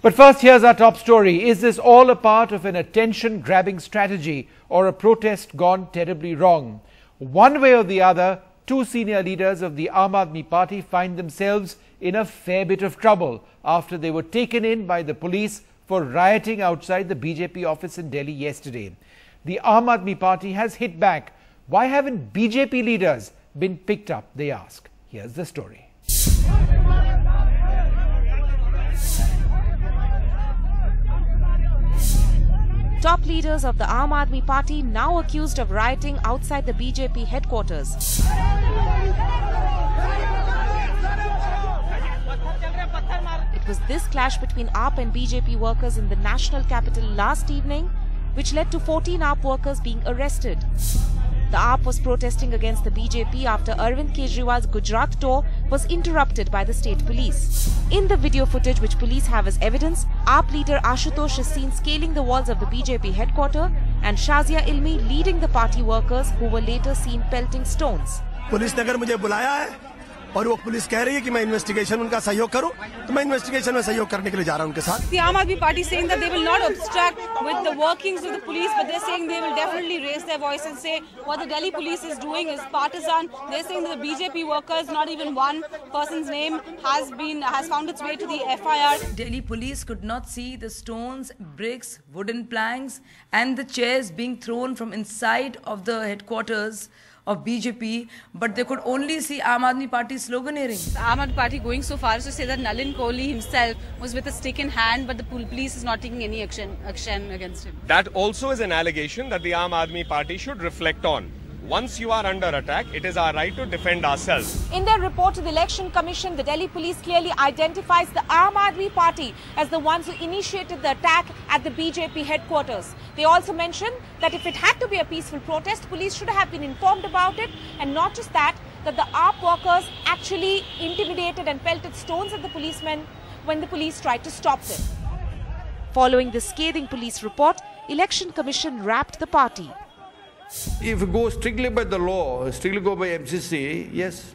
But first, here's our top story. Is this all a part of an attention-grabbing strategy or a protest gone terribly wrong? One way or the other, two senior leaders of the Aam Aadmi Party find themselves in a fair bit of trouble after they were taken in by the police for rioting outside the BJP office in Delhi yesterday. The Aam Aadmi Party has hit back. Why haven't BJP leaders been picked up, they ask. Here's the story. Top leaders of the Aam Aadmi Party now accused of rioting outside the BJP headquarters. It was this clash between AAP and BJP workers in the national capital last evening which led to 14 AAP workers being arrested. The AAP was protesting against the BJP after Arvind Kejriwal's Gujarat tour was interrupted by the state police. In the video footage which police have as evidence, AAP leader Ashutosh is seen scaling the walls of the BJP headquarters and Shazia Ilmi leading the party workers who were later seen pelting stones. Police ने अगर मुझे बुलाया है और वो police कह रही है कि मैं इन्वेस्टिगेशन उनका सहयोग करूं तो मैं इन्वेस्टिगेशन में सहयोग करने के लिए जा रहा हूं उनके साथ. The Aam Aadmi Party saying that they will not obstruct with the workings of the police, but they're saying they will definitely raise their voice and say what the Delhi police is doing is partisan. They're saying that the BJP workers, not even one person's name has found its way to the FIR. Delhi police could not see the stones, bricks, wooden planks and the chairs being thrown from inside of the headquarters of BJP, but they could only see Aam Aadmi Party sloganeering. The Aam Aadmi Party going so far as to say that Nalin Kohli himself was with a stick in hand, but the police is not taking any action against him. That also is an allegation that the Aam Aadmi Party should reflect on. Once you are under attack, it is our right to defend ourselves. In their report to the Election Commission, the Delhi police clearly identifies the Aam Aadmi Party as the ones who initiated the attack at the BJP headquarters. They also mentioned that if it had to be a peaceful protest, police should have been informed about it, and not just that the AAP workers actually intimidated and pelted stones at the policemen when the police tried to stop them. Following the scathing police report, Election Commission wrapped the party. If you go strictly by the law, strictly go by MCC, yes.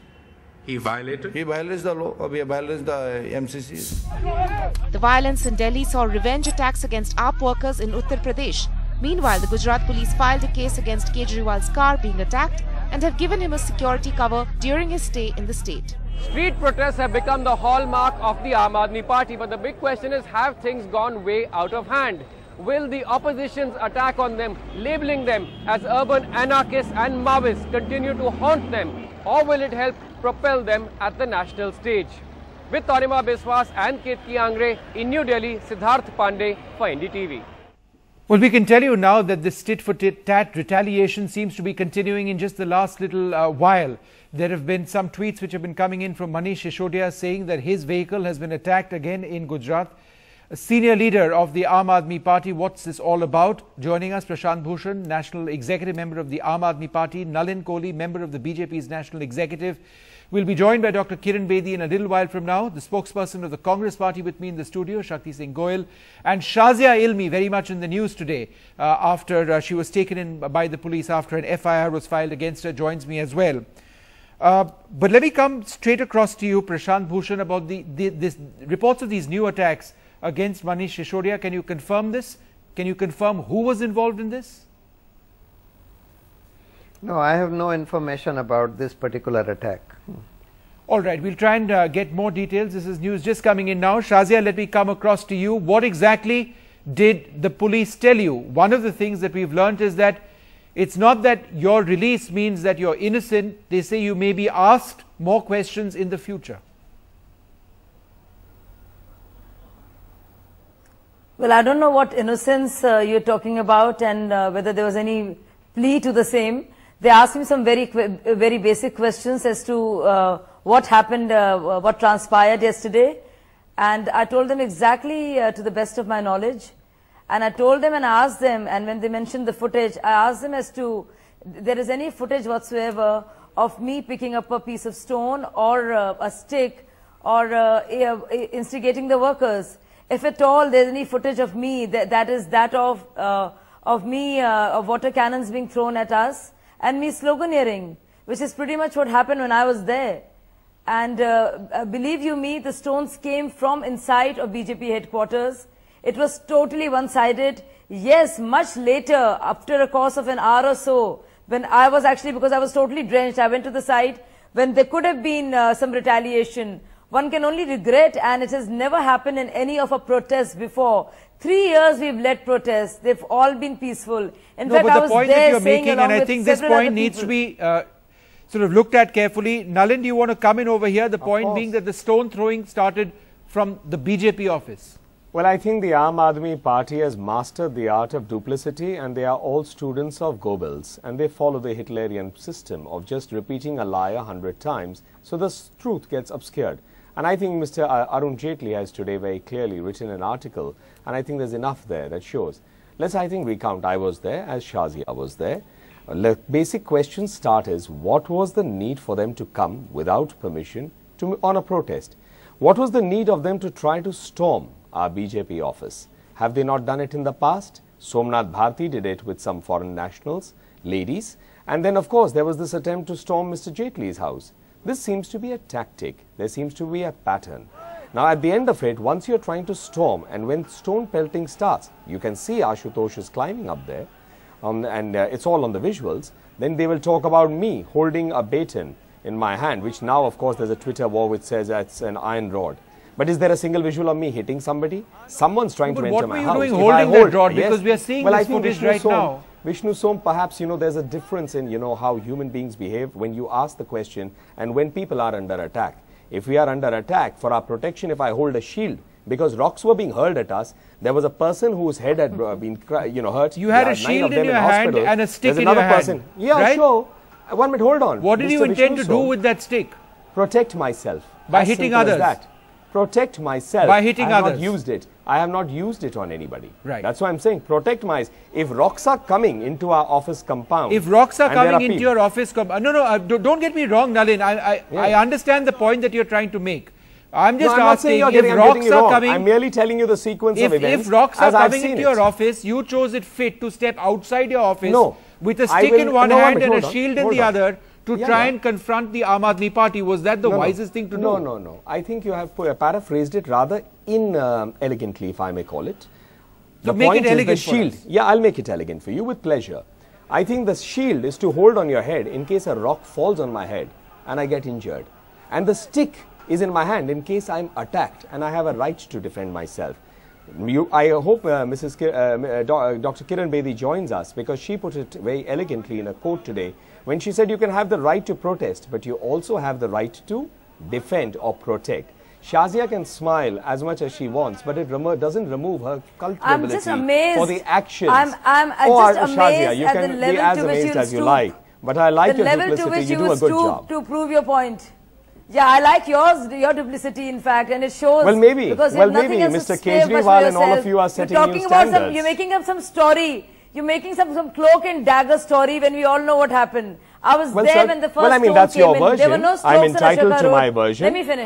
He violated? He violates the law, or he violates the MCC. The violence in Delhi saw revenge attacks against AAP workers in Uttar Pradesh. Meanwhile, the Gujarat police filed a case against Kejriwal's car being attacked and have given him a security cover during his stay in the state. Street protests have become the hallmark of the Aam Aadmi Party, but the big question is, have things gone way out of hand? Will the opposition's attack on them, labeling them as urban anarchists and Maoists, continue to haunt them, or will it help propel them at the national stage? With Tanima Biswas and Ketki Angre in New Delhi, Siddharth Pandey for NDTV. Well, we can tell you now that this tit-for-tat retaliation seems to be continuing in just the last little while. There have been some tweets which have been coming in from Manish Sisodiya saying that his vehicle has been attacked again in Gujarat. A senior leader of the Aam Aadmi Party, what's this all about? Joining us, Prashant Bhushan, National Executive Member of the Aam Aadmi Party, Nalin Kohli, Member of the BJP's National Executive. We'll be joined by Dr. Kiran Bedi in a little while from now, the spokesperson of the Congress Party with me in the studio, Shakti Singh Goyal, and Shazia Ilmi, very much in the news today, after she was taken in by the police after an FIR was filed against her, joins me as well. But let me come straight across to you, Prashant Bhushan, about this reports of these new attacks against Manish Sisodiya. Can you confirm this? Can you confirm who was involved in this? No, I have no information about this particular attack. All right, we'll try and get more details. This is news just coming in now. Shazia, let me come across to you. What exactly did the police tell you? One of the things that we've learned is that it's not that your release means that you're innocent. They say you may be asked more questions in the future. Well, I don't know what innocence you're talking about and whether there was any plea to the same. They asked me some very basic questions as to what happened, what transpired yesterday. And I told them exactly to the best of my knowledge. And I told them and asked them, and when they mentioned the footage, I asked them as to there is any footage whatsoever of me picking up a piece of stone or a stick or instigating the workers. If at all there's any footage of me, that is that of me, of water cannons being thrown at us and me sloganeering, which is pretty much what happened when I was there. And believe you me, the stones came from inside of BJP headquarters. It was totally one-sided. Yes, much later, after a course of an hour or so, when I was actually, because I was totally drenched, I went to the site, when there could have been some retaliation. One can only regret, and it has never happened in any of our protests before. 3 years we've led protests. They've all been peaceful. In fact, I was point there that you're saying making, and I think this point needs to be sort of looked at carefully. Nalin, do you want to come in over here? The point being that the stone throwing started from the BJP office. Well, I think the Aam Aadmi Party has mastered the art of duplicity, and they are all students of Goebbels, and they follow the Hitlerian system of just repeating a lie 100 times, so the truth gets obscured. And I think Mr. Arun Jaitley has today very clearly written an article, and I think there's enough there that shows. Let's, I think, recount. I was there, as Shazia was there. The basic question start is, what was the need for them to come without permission on a protest? What was the need of them to try to storm our BJP office? Have they not done it in the past? Somnath Bharti did it with some foreign nationals, ladies. And then, of course, there was this attempt to storm Mr. Jaitley's house. This seems to be a tactic. There seems to be a pattern. Now, at the end of it, once you're trying to storm, and when stone pelting starts, you can see Ashutosh is climbing up there, and it's all on the visuals. Then they will talk about me holding a baton in my hand, which now, of course, there's a Twitter war which says that's an iron rod. But is there a single visual of me hitting somebody? Someone's trying to enter my house. What were you doing holding that rod? Yes. Because we are seeing this footage right now. Vishnu Som, perhaps, there's a difference in, how human beings behave when you ask the question and when people are under attack. If we are under attack, for our protection, if I hold a shield, because rocks were being hurled at us, there was a person whose head had been, hurt. You had a shield in your hand and a stick in your hand. Yeah, right? Sure. 1 minute, hold on. What did you intend to do with that stick? Protect myself. By hitting others? Protect myself. By hitting others? I have not used it. I have not used it on anybody. Right. That's why I'm saying protect myself. If rocks are coming into our office compound. If rocks are coming into your office compound. No, don't get me wrong, Nalin. I understand the point that you're trying to make. I'm just asking if rocks are coming. I'm merely telling you the sequence of events. If rocks are coming into your office, you chose it fit to step outside your office with a stick in one hand and a shield in the other to try and confront the Aam Aadmi Party. Was that the wisest thing to do? No. I think you have paraphrased it rather inelegantly, if I may call it. The point is the shield. Yeah, I'll make it elegant for you with pleasure. I think the shield is to hold on your head in case a rock falls on my head and I get injured. And the stick is in my hand in case I'm attacked and I have a right to defend myself. I hope Dr. Kiran Bedi joins us, because she put it very elegantly in a quote today when she said you can have the right to protest, but you also have the right to defend or protect. Shazia can smile as much as she wants, but it doesn't remove her culpability for the actions. I'm just amazed Shazia, you at can the level be as to which amazed as you like, but I like your duplicity. You do a good job. To prove your point. Yeah, I like your duplicity, in fact, and it shows. Well, maybe. Because Mr. Kejriwal and all of you are setting new standards. You're making up some story. You're making some cloak and dagger story when we all know what happened. I was there when the first that's your came version. There were no I'm entitled to my version. Let me finish.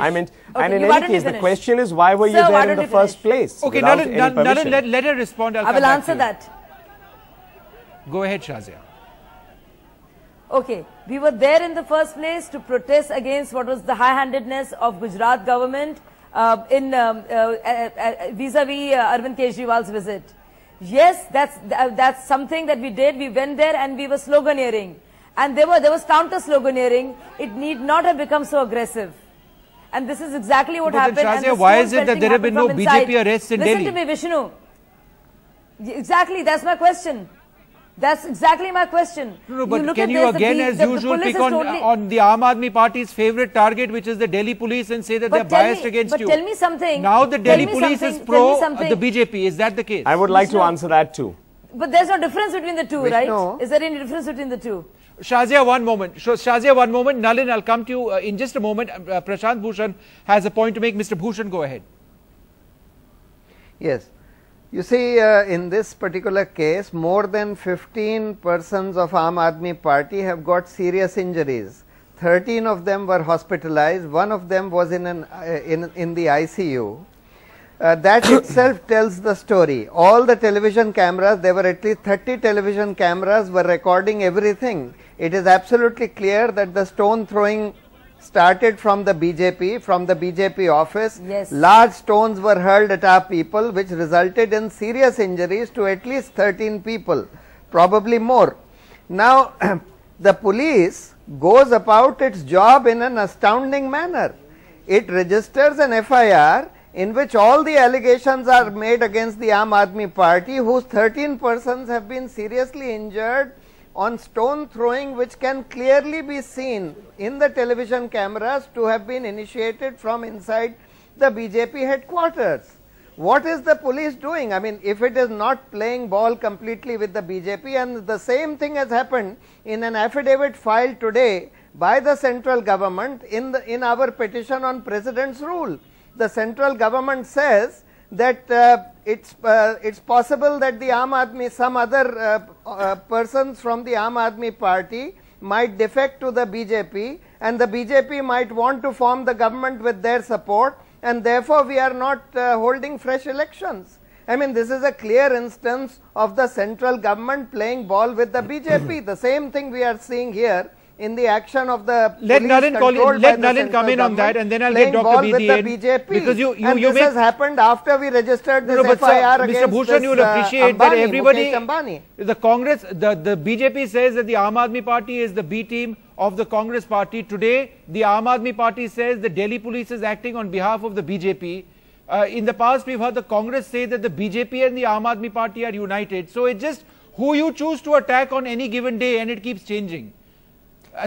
And in any case, the question is, why were you there in the first place? Okay, let her respond. I will answer that. Go ahead, Shazia. Okay, we were there in the first place to protest against what was the high-handedness of Gujarat government vis-a-vis Arvind Kejriwal's visit. Yes, that's something that we did. We went there and we were sloganeering. And there was counter-sloganeering. It need not have become so aggressive. And this is exactly what happened. Shazia, why is it that there have been no BJP arrests in Delhi? Listen to me, Vishnu. Exactly, that's my question. That's exactly my question. No, but can you again, as usual, pick on the Aam Aadmi Party's favourite target, which is the Delhi police, and say that they're biased against you? But tell me something. Now the Delhi police is pro the BJP. Is that the case? I would like to answer that too. But there's no difference between the two, right? Is there any difference between the two? Shazia, one moment. Shazia, one moment. Nalin, I'll come to you in just a moment. Prashant Bhushan has a point to make. Mr. Bhushan, go ahead. Yes. You see, in this particular case, more than 15 persons of Aam Aadmi Party have got serious injuries. 13 of them were hospitalized. One of them was in the ICU. That itself tells the story. All the television cameras, there were at least 30 television cameras, were recording everything. It is absolutely clear that the stone throwing started from the BJP office. Yes. Large stones were hurled at our people, which resulted in serious injuries to at least 13 people, probably more. Now, the police goes about its job in an astounding manner. It registers an FIR in which all the allegations are made against the Aam Aadmi Party, whose 13 persons have been seriously injured on stone throwing, which can clearly be seen in the television cameras to have been initiated from inside the BJP headquarters. What is the police doing? I mean, if it is not playing ball completely with the BJP, and the same thing has happened in an affidavit filed today by the central government in our petition on President's rule. The central government says that it's possible that the Aam Aadmi, some other persons from the Aam Aadmi Party might defect to the BJP, and the BJP might want to form the government with their support, and therefore we are not holding fresh elections. I mean, this is a clear instance of the central government playing ball with the BJP. The same thing we are seeing here in the action of the let Nalin come in on that, and then I'll get Dr. Bedi in, because this has happened after we registered this FIR against Mr. Bhushan, you will appreciate that everybody, the Congress, the BJP says that the Aam Aadmi Party is the B team of the Congress Party. Today, the Aam Aadmi Party says the Delhi police is acting on behalf of the BJP. In the past, we've heard the Congress say that the BJP and the Aam Aadmi Party are united. So it's just who you choose to attack on any given day, and it keeps changing.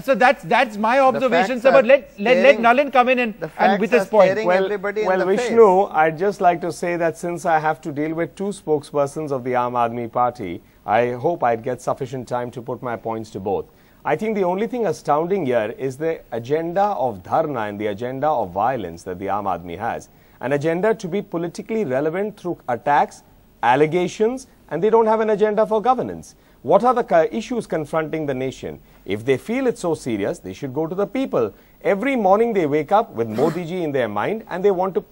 So that's my observation, sir. But let Nalin come in and with his point. Well, Vishnu, I'd just like to say that since I have to deal with two spokespersons of the Aam Aadmi Party, I hope I'd get sufficient time to put my points to both. I think the only thing astounding here is the agenda of dharna and the agenda of violence that the Aam Aadmi has. An agenda to be politically relevant through attacks, allegations, and they don't have an agenda for governance. What are the issues confronting the nation? If they feel it's so serious, they should go to the people. Every morning they wake up with Modi ji in their mind, and they want to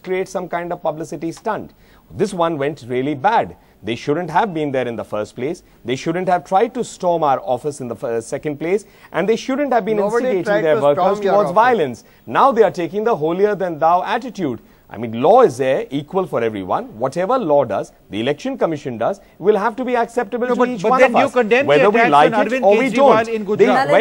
create some kind of publicity stunt. This one went really bad. They shouldn't have been there in the first place. They shouldn't have tried to storm our office in the second place, and they shouldn't have been instigating their workers towards violence. Now they are taking the holier than thou attitude. I mean, law is there, equal for everyone. Whatever law does, the election commission does, will have to be acceptable to each one of us, whether we like it or we don't.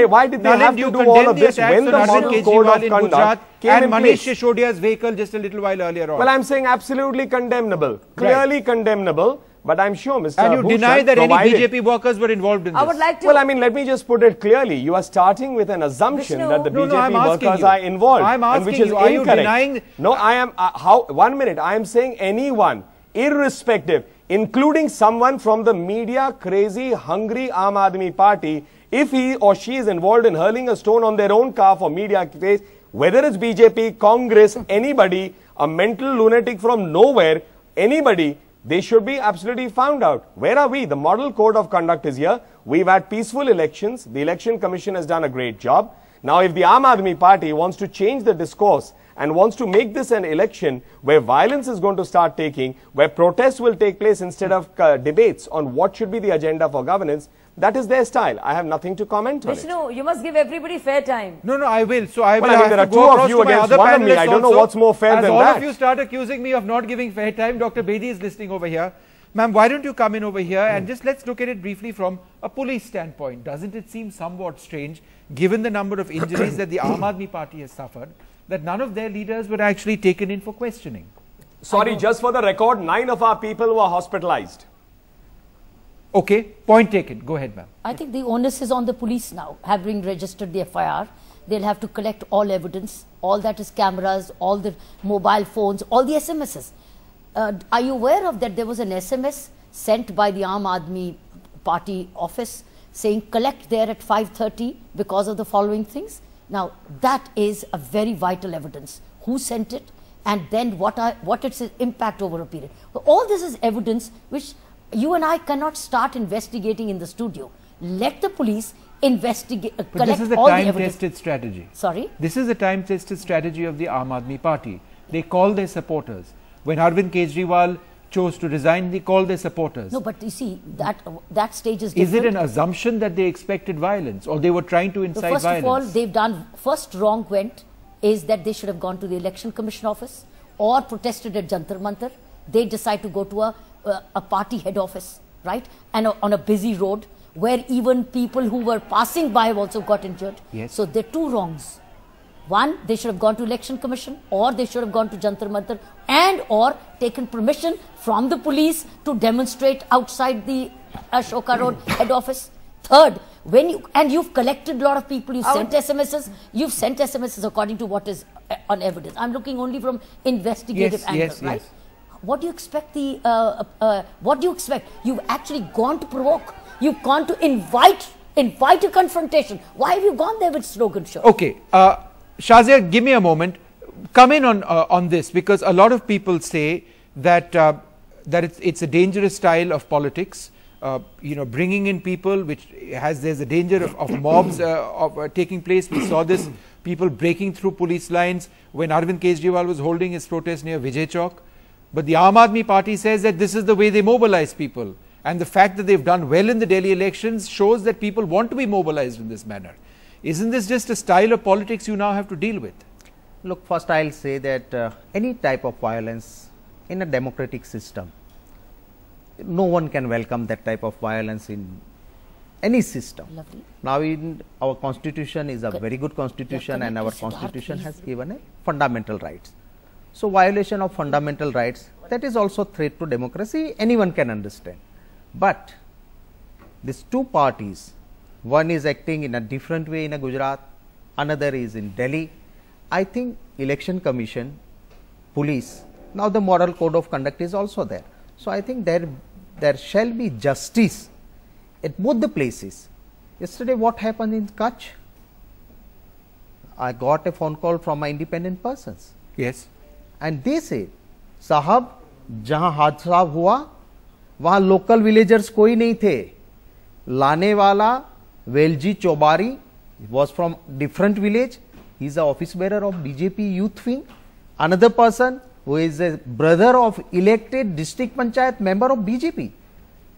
Why did they have to do all of this when the model code of conduct came in place? Manish Sisodia's vehicle just a little while earlier on. Well, I'm saying absolutely condemnable, clearly condemnable. But I'm sure, Mr. And you deny that any BJP workers were involved in this? I would like to. Well, I mean, let me just put it clearly. You are starting with an assumption that the BJP workers are involved, I'm asking which is you, are you incorrect. denying? No, I am. 1 minute. I am saying anyone, irrespective, including someone from the media crazy, hungry Aam Aadmi Party, if he or she is involved in hurling a stone on their own car for media case, whether it's BJP, Congress, anybody, a mental lunatic from nowhere, anybody, they should be absolutely found out. Where are we? The model code of conduct is here. We've had peaceful elections. The election commission has done a great job. Now, if the Aam Aadmi Party wants to change the discourse and wants to make this an election where violence is going to start taking, where protests will take place instead of debates on what should be the agenda for governance, that is their style. I have nothing to comment on it. Vishnu, you must give everybody fair time. No, I will. So I will have there to are two of you against one of me. I don't know what's more fair than that. All of you start accusing me of not giving fair time. Dr. Bedi is listening over here. Ma'am, why don't you come in over here and just let's look at it briefly from a police standpoint. Doesn't it seem somewhat strange, given the number of injuries that the Aam Aadmi Party has suffered, that none of their leaders were actually taken in for questioning? Sorry, just for the record, 9 of our people were hospitalized. Okay, point taken. Go ahead, ma'am. I think the onus is on the police now. Having registered the FIR, they'll have to collect all evidence, all that is cameras, all the mobile phones, all the SMSs. Are you aware of that? There was an SMS sent by the Aam Aadmi Party office saying collect there at 5:30 because of the following things. Now, that is a very vital evidence. Who sent it? And then what its impact over a period. All this is evidence which you and I cannot start investigating in the studio. Let the police investigate, collect this is the all the evidence. time-tested strategy. Sorry? This is the time-tested strategy of the Aam Aadmi Party. They call their supporters. When Arvind Kejriwal chose to resign, they called their supporters. No, but you see, that stage is different. Is it an assumption that they expected violence, or they were trying to incite violence? First of all, they've done, first wrong went is that they should have gone to the Election Commission office or protested at Jantar Mantar. They decide to go to a party head office, right? And on a busy road where even people who were passing by have also got injured. Yes. So there are two wrongs. One, they should have gone to Election Commission, or they should have gone to Jantar Mantar and or taken permission from the police to demonstrate outside the Ashoka Road head office. Third, you've collected a lot of people, you've sent SMSs according to what is on evidence. I'm looking only from investigative angle, right? Yes. What do you expect what do you expect? You've actually gone to provoke. You've gone to invite a confrontation. Why have you gone there with slogan show? Okay. Shazia, give me a moment. Come in on this, because a lot of people say that it's a dangerous style of politics. Bringing in people, there's a danger of mobs taking place. We saw this, people breaking through police lines when Arvind Kejriwal was holding his protest near Vijay Chowk. But the Aam Aadmi Party says that this is the way they mobilize people. And the fact that they've done well in the Delhi elections shows that people want to be mobilized in this manner. Isn't this just a style of politics you now have to deal with? Look, first I'll say that any type of violence in a democratic system, no one can welcome that type of violence in any system. Lovely. Now, in our constitution is a very good constitution, and our constitution has given a fundamental rights. So, violation of fundamental rights, that is also threat to democracy, anyone can understand. But these two parties, one is acting in a different way in Gujarat, another is in Delhi. I think Election Commission, police, now the moral code of conduct is also there. So, I think there shall be justice at both the places. Yesterday what happened in Kutch? I got a phone call from my independent persons. Yes. And they say, Sahab, जहाँ हादसा हुआ वहाँ local villagers कोई नहीं थे, लाने वाला Velji चौबारी was from different village, he is the office bearer of BJP youth wing. Another person who is a brother of elected district panchayat member of BJP.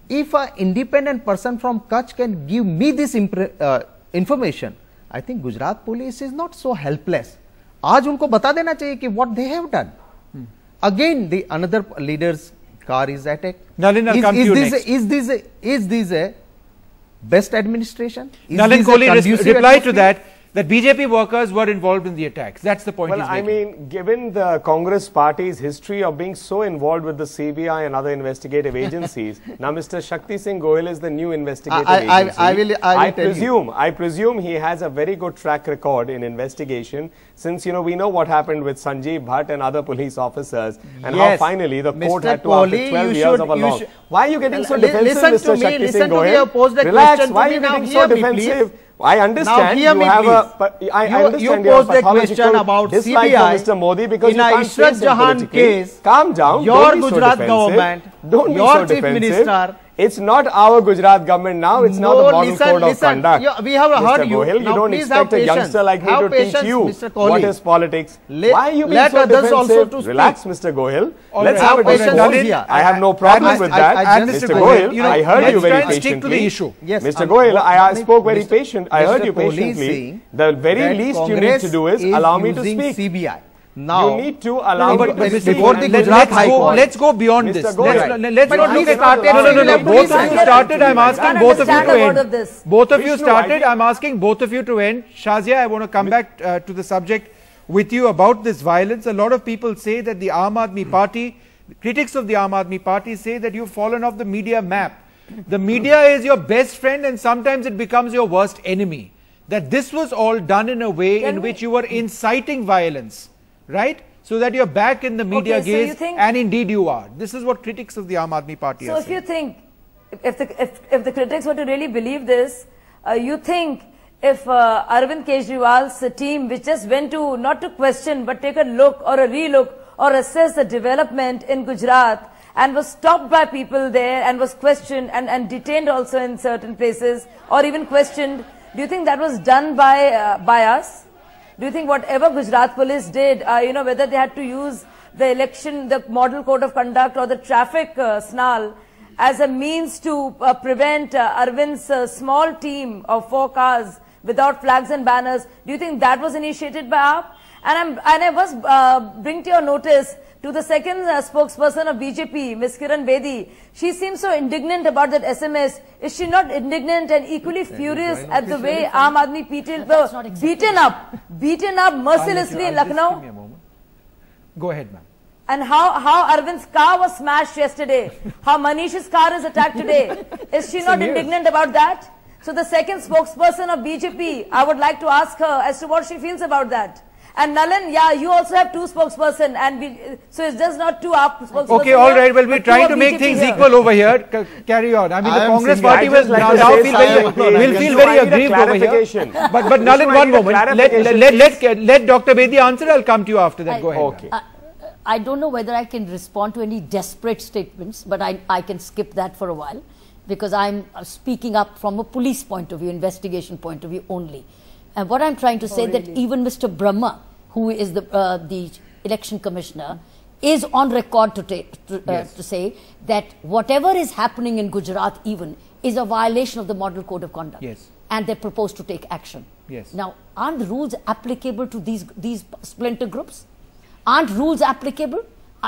If an independent person from Kutch can give me this information, I think Gujarat police is not so helpless. आज उनको बता देना चाहिए कि what they have done. Again, the another leader's car is attacked. Nalin, I'll come to you next. Is this a best administration? Nalin Kohli, reply to that BJP workers were involved in the attacks. That's the point. Well, I mean, given the Congress party's history of being so involved with the CBI and other investigative agencies, now Mr. Shakti Singh Goyal is the new investigative agency. I presume he has a very good track record in investigation, since we know what happened with Sanjeev Bhatt and other police officers, and how finally the court had to, after 12 years of a law. Why are you getting so defensive, Mr. Shakti Singh Goyal? Relax. Why are you getting so defensive? I understand you have you posed a question about CBI for Mr. Modi because you can't face him politically. Calm down. Your Gujarat government, don't be so defensive. Minister. It's not our Gujarat government now. It's now the model code of conduct. We have heard you. Gohil, you don't expect a youngster like me to teach you what is politics. Why are you being so defensive? Relax, Mr. Gohil. Let's have a discussion. I have no problem with that. Mr. Gohil, I heard you very patiently. Mr. Gohil, I spoke very patient. I heard you patiently. The very least you need to do is allow me to speak. CBI. Now, you need to allow me to speak. Let's go beyond this. Let's not look at no. Both of you started. I'm asking both of you to end. Both of you started. I'm asking both of you to end. Shazia, I want to come back to the subject with you about this violence. A lot of people say that the Aam Aadmi Party, critics of the Aam Aadmi Party say that you've fallen off the media map. The media is your best friend and sometimes it becomes your worst enemy. That this was all done in a way in which you were inciting violence. Right? So that you're back in the media gaze, and indeed you are. This is what critics of the Aam Aadmi Party are saying. So if you think, if the critics were to really believe this, you think if Arvind Kejriwal's team, which just went to, not to question, but take a look or a relook or assess the development in Gujarat and was stopped by people there and was questioned and detained also in certain places or even questioned, do you think that was done by us? Do you think whatever Gujarat police did, whether they had to use the election, the model code of conduct or the traffic snarl as a means to prevent Arvind's small team of 4 cars without flags and banners. Do you think that was initiated by AAP? And I must bring to your notice to the second spokesperson of BJP, Ms. Kiran Bedi. She seems so indignant about that SMS. Is she not indignant and equally furious at the way Aam Aadmi people were beaten up mercilessly in Lucknow? Go ahead, ma'am. And how Arvind's car was smashed yesterday, how Manish's car is attacked today. Is she not indignant about that? So the second spokesperson of BJP, I would like to ask her as to what she feels about that. And Nalan, yeah, you also have 2 spokespersons, and so it's just not 2 spokespersons. Okay, all right. Well, we're trying to make things equal over here. Carry on. I mean, the Congress party will now feel very aggrieved over here. But Nalan, one moment. Let Dr. Bedi answer. I'll come to you after that. Go ahead. Okay. I don't know whether I can respond to any desperate statements, but I can skip that for a while, because I'm speaking up from a police point of view, investigation point of view only. And what I'm trying to say that even Mr. Brahma, who is the election commissioner, is on record to say that whatever is happening in Gujarat even is a violation of the Model Code of Conduct. Yes. And they propose to take action. Yes. Now, aren't the rules applicable to these splinter groups? Aren't rules applicable?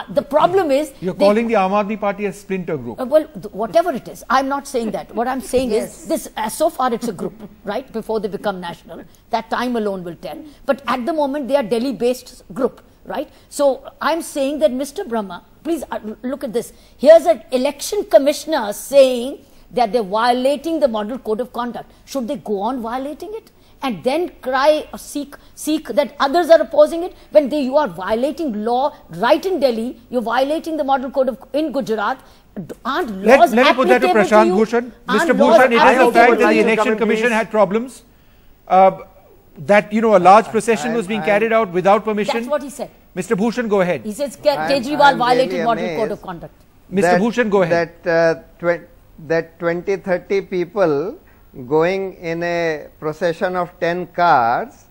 The problem is... You're calling the Aam Aadmi Party a splinter group. Well, whatever it is. I'm not saying that. What I'm saying is, this, so far it's a group, right? Before they become national. That time alone will tell. But at the moment, they are Delhi-based group, right? So, I'm saying that Mr. Brahma, please look at this. Here's an election commissioner saying that they're violating the Model Code of Conduct. Should they go on violating it? And then cry or seek that others are opposing it, when you are violating law right in Delhi, you're violating the Model Code in Gujarat. Aren't laws Let me put that to Prashant Bhushan. Mr. Bhushan, it is a fact that the Election Commission had problems. That, a large procession was being carried out without permission. That's what he said. Mr. Bhushan, go ahead. He says Kejriwal violated Model Code of Conduct. Mr. Bhushan, go ahead. That 20-30 people going in a procession of 10 cars,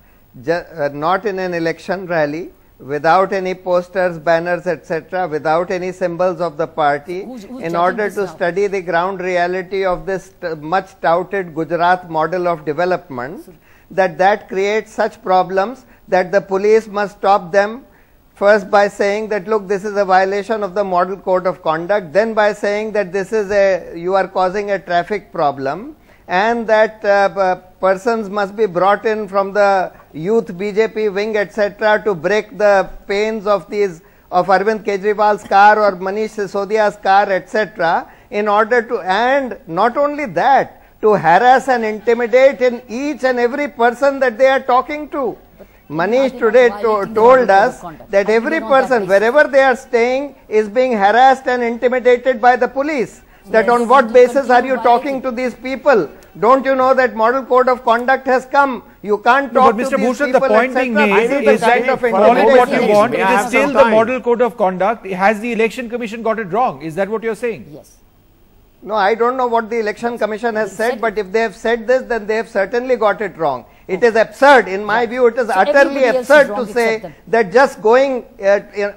not in an election rally, without any posters, banners, etc., without any symbols of the party, in order to study the ground reality of this much touted Gujarat model of development, that creates such problems that the police must stop them, first by saying that, look, this is a violation of the Model Code of Conduct, then by saying that this is you are causing a traffic problem, and that persons must be brought in from the youth BJP wing, etc., to break the panes of Arvind Kejriwal's car or Manish Sisodia's car, etc., in order to, and not only that, to harass and intimidate in each and every person that they are talking to. Manish today told us that every person, wherever they are staying, is being harassed and intimidated by the police. That on what basis are you talking to these people? Don't you know that Model Code of Conduct has come? You can't talk to these people, Mr. Bhushan, the point being made is that call it what you want, it is still the Model Code of Conduct. Has the Election Commission got it wrong? Is that what you're saying? Yes. No, I don't know what the Election Commission has said, but if they have said this, then they have certainly got it wrong. It is absurd. In my view, it is utterly absurd to say that just going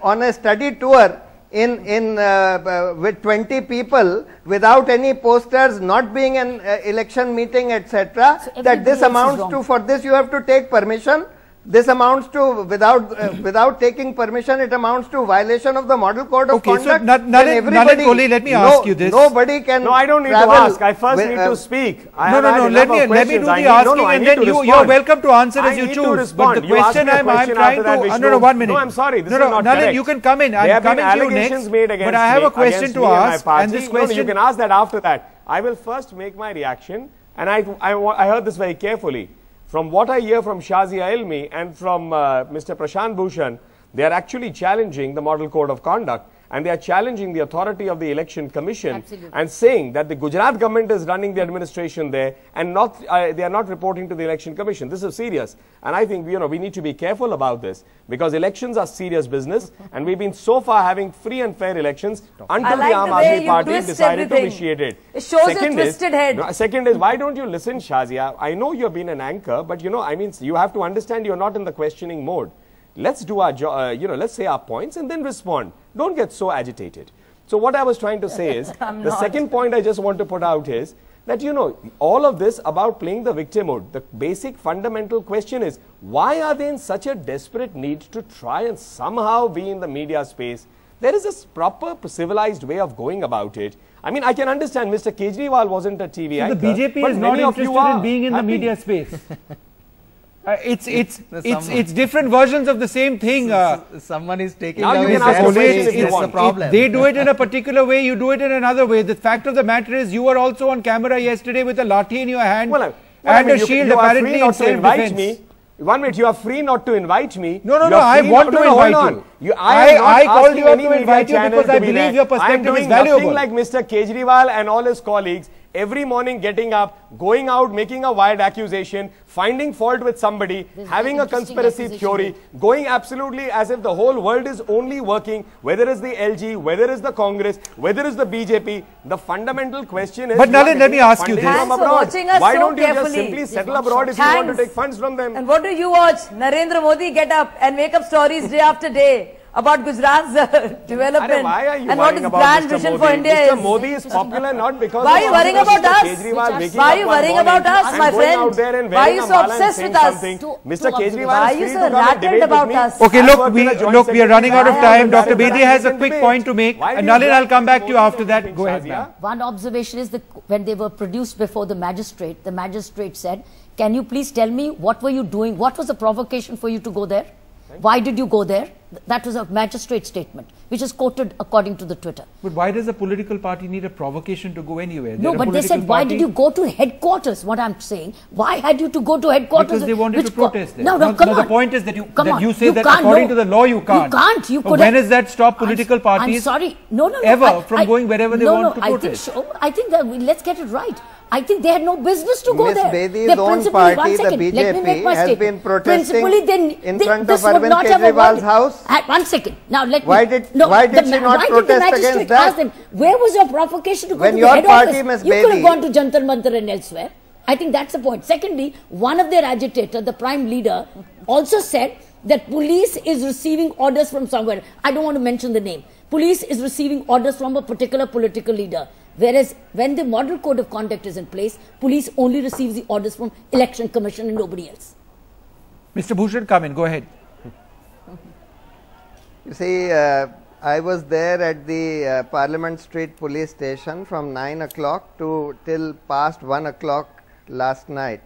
on a study tour with 20 people without any posters, not being an election meeting, etc., that this amounts to, for this you have to take permission. This amounts to, without taking permission, it amounts to violation of the Model Code of Conduct. So Nalin Kohli, let me ask you this. Nobody can. No, I don't need to ask. I first need to speak. Let me do the asking, and then you're welcome to answer as you choose. But the question I'm trying to. No, 1 minute. No, I'm sorry. This is not correct. Nalin, you can come in. I'm coming to you next. But I have a question to ask, and this question. You can ask that after that. I will first make my reaction, and I heard this very carefully. From what I hear from Shazia Ilmi and from Mr. Prashant Bhushan, they are actually challenging the Model Code of Conduct, and they are challenging the authority of the Election Commission and saying that the Gujarat government is running the administration there and they are not reporting to the Election Commission. This is serious, and I think we need to be careful about this, because elections are serious business, and we've been so far having free and fair elections until the Aam Aadmi Party decided to initiate it. It shows a twisted head. Second is, why don't you listen, Shazia? I know you've been an anchor, but you have to understand you're not in the questioning mode. let's do our job, let's say our points and then respond. Don't get so agitated. So what I was trying to say is, the second point I just want to put out is that, all of this about playing the victim mode, the basic fundamental question is, why are they in such a desperate need to try and somehow be in the media space? There is a proper civilized way of going about it. I mean, I can understand Mr. Kejriwal wasn't a TV anchor. The BJP is not interested in being in the media space. It's different versions of the same thing. Someone is taking now away the problem. They do it in a particular way, you do it in another way. The fact of the matter is, you were also on camera yesterday with a lathi in your hand and a shield apparently in self-defense. 1 minute, you are free not to invite me. No, I want to invite you. I called you up to invite you because I believe your perspective is valuable. Nothing like Mr. Kejriwal and all his colleagues every morning getting up, going out, making a wild accusation, finding fault with somebody, having a conspiracy theory, going absolutely as if the whole world is only working, whether it's the LG, whether it's the Congress, whether it's the BJP. The fundamental question is, but Nalin, let me ask you this. Why don't you just simply settle abroad if you want to take funds from them? And what do you watch? Narendra Modi get up and make up stories day after day about Gujarat's development. Why are you and what his grand vision for India is. Mr. Modi is popular not because why are you worrying about us? Why are you worrying about us, my friend? Why are you so obsessed with us? Mr. Kejriwal why are you so rattled about us? Okay, look, we are running out of time. Dr. Bedi has a quick point to make. And Nalin, I'll come back to you after that. Go ahead, ma'am. One observation is that when they were produced before the magistrate said, can you please tell me what were you doing? What was the provocation for you to go there? Why did you go there? That was a magistrate statement, which is quoted according to the Twitter. But why does a political party need a provocation to go anywhere? No, but they said, why did you go to headquarters? What I'm saying, why had you to go to headquarters? Because they wanted to protest there. No, come on. The point is that you say that according to the law you can't. You can't. You could. When has that stopped political parties? I'm sorry. From going wherever they want to protest? I think that let's get it right. I think they had no business to go there. Bedi's own party, the BJP, has been protesting in front of Arvind Kejriwal's house. One second. Now let why did she not protest against that? Ask them, where was your provocation to go when to your the head party, office? Ms. You could have Bedi, gone to Jantar Mantar and elsewhere. I think that's the point. Secondly, one of their agitators, the prime leader, also said that police is receiving orders from somewhere. I don't want to mention the name. Police is receiving orders from a particular political leader. Whereas when the model code of conduct is in place, police only receives the orders from Election Commission and nobody else. Mr. Bhushan, come in. Go ahead. You see, I was there at the Parliament Street Police Station from 9 o'clock till past 1 o'clock last night.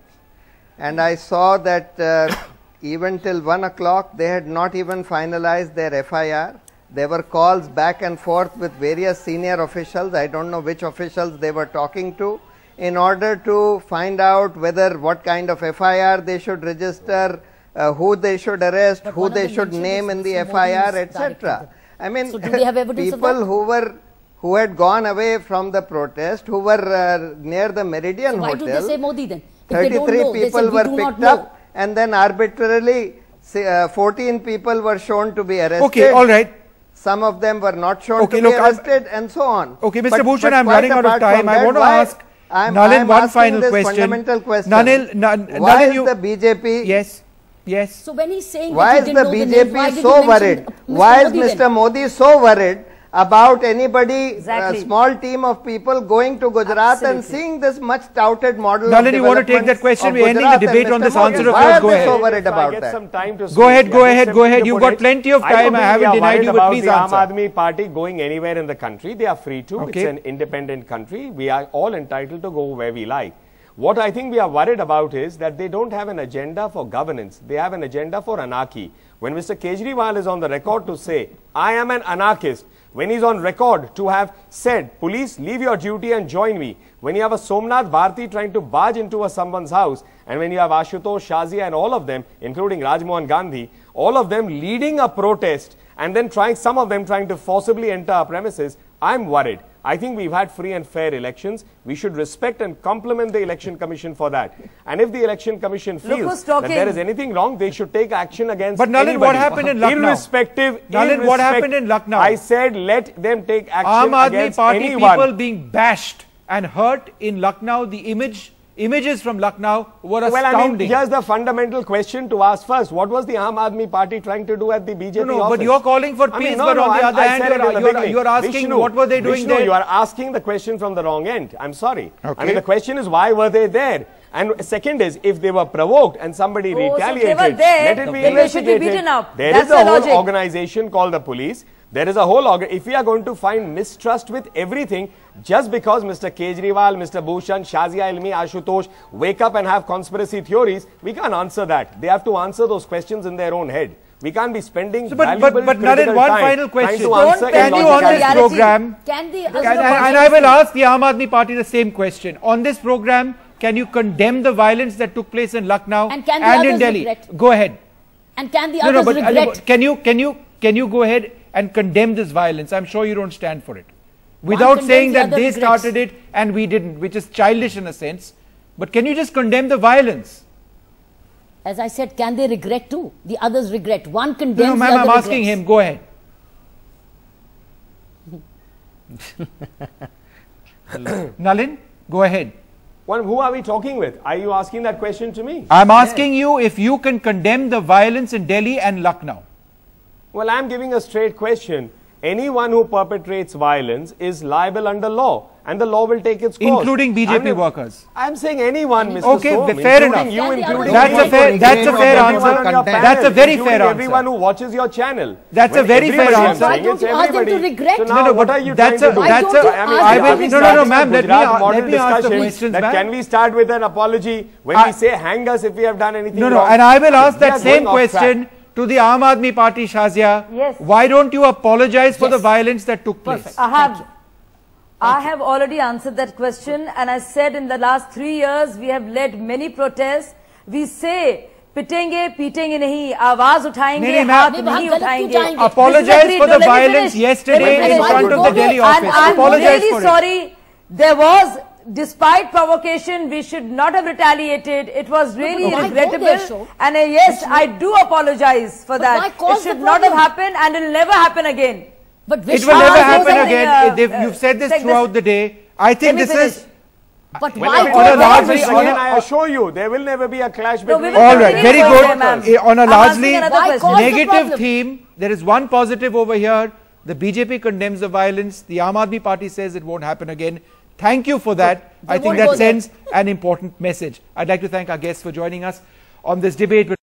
And I saw that even till 1 o'clock, they had not even finalized their FIR. There were calls back and forth with various senior officials. I don't know which officials they were talking to, in order to find out what kind of FIR they should register, who they should arrest, who they should name in the FIR, etc. I mean, so do they have evidence people who had gone away from the protest, who were near the Meridian Hotel. Why do they say Modi then? 33 people were picked up, and then arbitrarily 14 people were shown to be arrested. Okay, all right. Some of them were not shown to be arrested, and so on. Okay, Mr. Bhushan, I'm running out of time. I want to ask Nalin one final question. Fundamental question. Nalin, why is the BJP? Yes. So when he's saying why is the BJP so worried? Why is Mr. Modi so worried about anybody, a small team of people going to Gujarat and seeing this much touted model? Nalin, you want to take that question? We're ending the debate on this answer of yours. Go ahead. So worried about that? Go ahead. You've got plenty of time. I haven't denied you, but please answer. Aam Aadmi Party going anywhere in the country, they are free to. It's an independent country. We are all entitled to go where we like. What I think we are worried about is that they don't have an agenda for governance. They have an agenda for anarchy. When Mr. Kejriwal is on the record to say, I am an anarchist, when he's on record to have said, police, leave your duty and join me, when you have a Somnath Bharti trying to barge into someone's house, and when you have Ashutosh Shazia and all of them, including Rajmohan Gandhi, all of them leading a protest and then some of them trying to forcibly enter our premises, I'm worried. I think we've had free and fair elections. We should respect and compliment the Election Commission for that. And if the Election Commission feels that there is anything wrong, they should take action against anybody. But Nalin, what happened in Lucknow? Nalin, what happened in Lucknow? I said let them take action Aam Aadmi against Party anyone. People being bashed and hurt in Lucknow, the image images from Lucknow were astounding. Well, I mean, here's the fundamental question to ask first. What was the Aam Aadmi Party trying to do at the BJP office? But you're calling for peace, but on the other hand, you're asking Vishnu, what were they doing there? You are asking the question from the wrong end. I'm sorry. Okay. I mean, the question is, why were they there? And second is, if they were provoked and somebody retaliated, so let it be investigated. They should be beaten up. There is a whole organization called the police. There is a whole if we are going to find mistrust with everything, just because Mr. Kejriwal, Mr. Bhushan, Shazia Ilmi, Ashutosh wake up and have conspiracy theories, we can't answer that. They have to answer those questions in their own head. We can't be spending valuable but Naren, one final question. Can you on this program, and I will ask the Aam Aadmi Party the same question. On this program, can you condemn the violence that took place in Lucknow and in Delhi? Regret? Go ahead. And can the others regret? Can you go ahead and condemn this violence? I'm sure you don't stand for it. Without saying that they started it and we didn't, which is childish in a sense. But can you just condemn the violence? As I said, can they regret too? The others regret. One condemns, no, ma'am, I'm asking him. Go ahead. Nalin, go ahead. Well, who are we talking with? Are you asking that question to me? I'm asking you if you can condemn the violence in Delhi and Lucknow. Well, I'm giving a straight question. Anyone who perpetrates violence is liable under law, and the law will take its course. Including BJP workers. I'm saying anyone, Mr. Okay, Soam, fair enough. You, including that's a fair answer. That's a very fair answer. Everyone who watches your channel. That's a very fair answer. Why don't you ask them to regret? So now, what are you trying to do? No, ma'am. Let me ask the questions, ma'am. Can we start with an apology when we say hang us if we have done anything wrong? No, and I will ask that same question to the Aam Aadmi Party, Shazia. Yes. Why don't you apologize for the violence that took place? I have already answered that question, and I said in the last 3 years we have led many protests. We say, pitenge, pitenge nahi, awaaz uthayenge, haath nahi uthayenge. Apologize for the violence yesterday in front of the Delhi office. I'm really sorry. There was, despite provocation, we should not have retaliated. It was really regrettable. And yes, I do apologize for that. It should not have happened, and it will never happen again. But it will never happen again. You've said this throughout the day. I think this is... But why? I assure you, there will never be a clash between... All right, very good. On a largely negative theme, there is one positive over here. The BJP condemns the violence. The Aam Aadmi Party says it won't happen again. Thank you for that. I think that sends an important message. I'd like to thank our guests for joining us on this debate.